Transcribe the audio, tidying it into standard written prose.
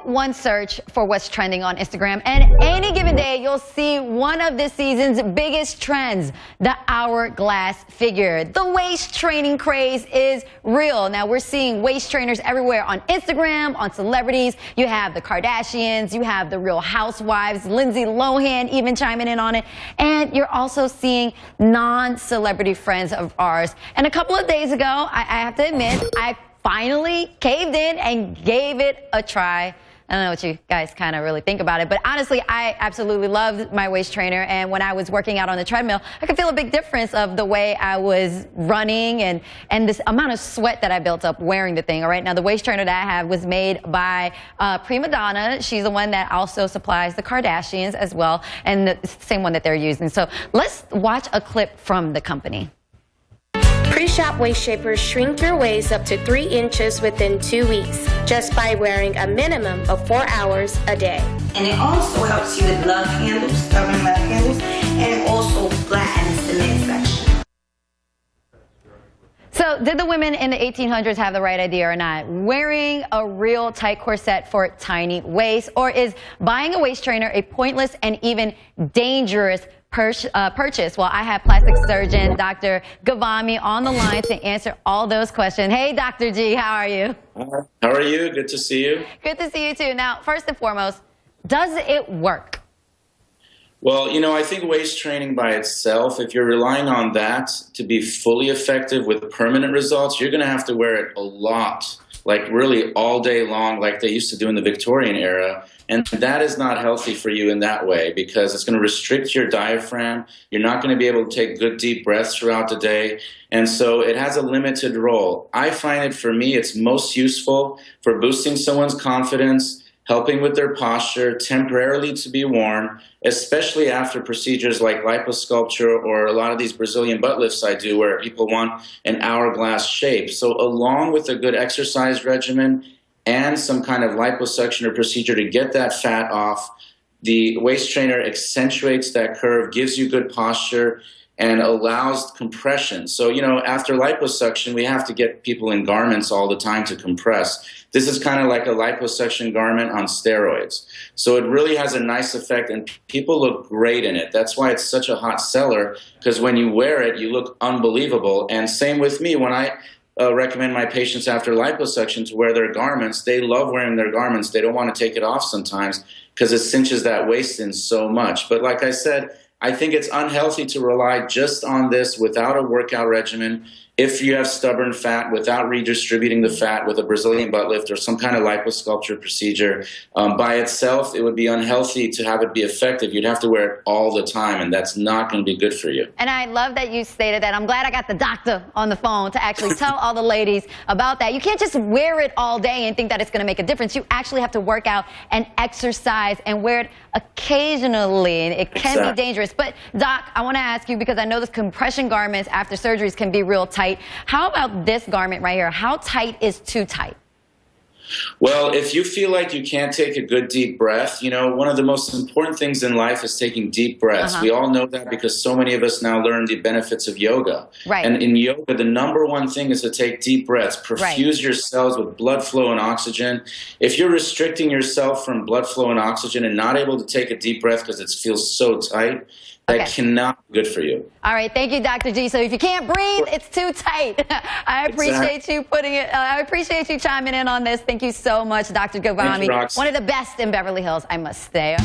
one search for what's trending on Instagram, and any given day you'll see one of this season's biggest trends, the hourglass figure. The waist training craze is real. Now we're seeing waist trainers everywhere on Instagram, on celebrities. You have the Kardashians, you have the Real Housewives, Lindsay Lohan even chiming in on it, and you're also seeing non-celebrity friends of ours. And a couple of days ago, I have to admit, I finally caved in and gave it a try. I don't know what you guys kind of really think about it, but honestly, I absolutely loved my waist trainer. And when I was working out on the treadmill, I could feel a big difference of the way I was running and this amount of sweat that I built up wearing the thing. All right, now the waist trainer that I have was made by Prima Donna. She's the one that also supplies the Kardashians as well, and it's the same one that they're using. So let's watch a clip from the company. Pre-shop waist shapers shrink your waist up to 3 inches within 2 weeks just by wearing a minimum of 4 hours a day. And it also helps you with love handles, stubborn love handles, and it also flattens the midsection. So did the women in the 1800s have the right idea or not? Wearing a real tight corset for tiny waists, or is buying a waist trainer a pointless and even dangerous purchase? Well, I have plastic surgeon Dr. Ghavami on the line to answer all those questions. Hey, Dr. G, how are you? How are you? Good to see you. Good to see you too. Now, first and foremost, does it work? Well, you know, I think waist training by itself, if you're relying on that to be fully effective with permanent results, you're going to have to wear it a lot, like really all day long, like they used to do in the Victorian era. And that is not healthy for you in that way, because it's going to restrict your diaphragm. You're not going to be able to take good deep breaths throughout the day. And so it has a limited role. I find it, for me, it's most useful for boosting someone's confidence, helping with their posture, temporarily to be worn, especially after procedures like liposculpture or a lot of these Brazilian butt lifts I do where people want an hourglass shape. So along with a good exercise regimen and some kind of liposuction or procedure to get that fat off, the waist trainer accentuates that curve, gives you good posture, and allows compression. So, you know, after liposuction, we have to get people in garments all the time to compress. This is kind of like a liposuction garment on steroids. So it really has a nice effect, and people look great in it. That's why it's such a hot seller, because when you wear it, you look unbelievable. And same with me. When I recommend my patients after liposuction to wear their garments, they love wearing their garments. They don't want to take it off sometimes because it cinches that waist in so much. But like I said, I think it's unhealthy to rely just on this without a workout regimen. If you have stubborn fat, without redistributing the fat with a Brazilian butt lift or some kind of liposculpture procedure, by itself, it would be unhealthy to have it be effective. You'd have to wear it all the time, and that's not going to be good for you. And I love that you stated that. I'm glad I got the doctor on the phone to actually tell all the ladies about that. You can't just wear it all day and think that it's going to make a difference. You actually have to work out and exercise and wear it occasionally, and it can be dangerous. But Doc, I want to ask you, because I know those compression garments after surgeries can be real tight. How about this garment right here? How tight is too tight? Well, if you feel like you can't take a good deep breath, you know, one of the most important things in life is taking deep breaths. We all know that because so many of us now learn the benefits of yoga. Right. And in yoga, the number one thing is to take deep breaths, perfuse your cells with blood flow and oxygen. If you're restricting yourself from blood flow and oxygen and not able to take a deep breath because it feels so tight, that cannot be good for you. All right, thank you, Dr. G. So if you can't breathe, it's too tight. I appreciate you putting it. I appreciate you chiming in on this. Thank you so much, Dr. Ghavami. One of the best in Beverly Hills, I must say.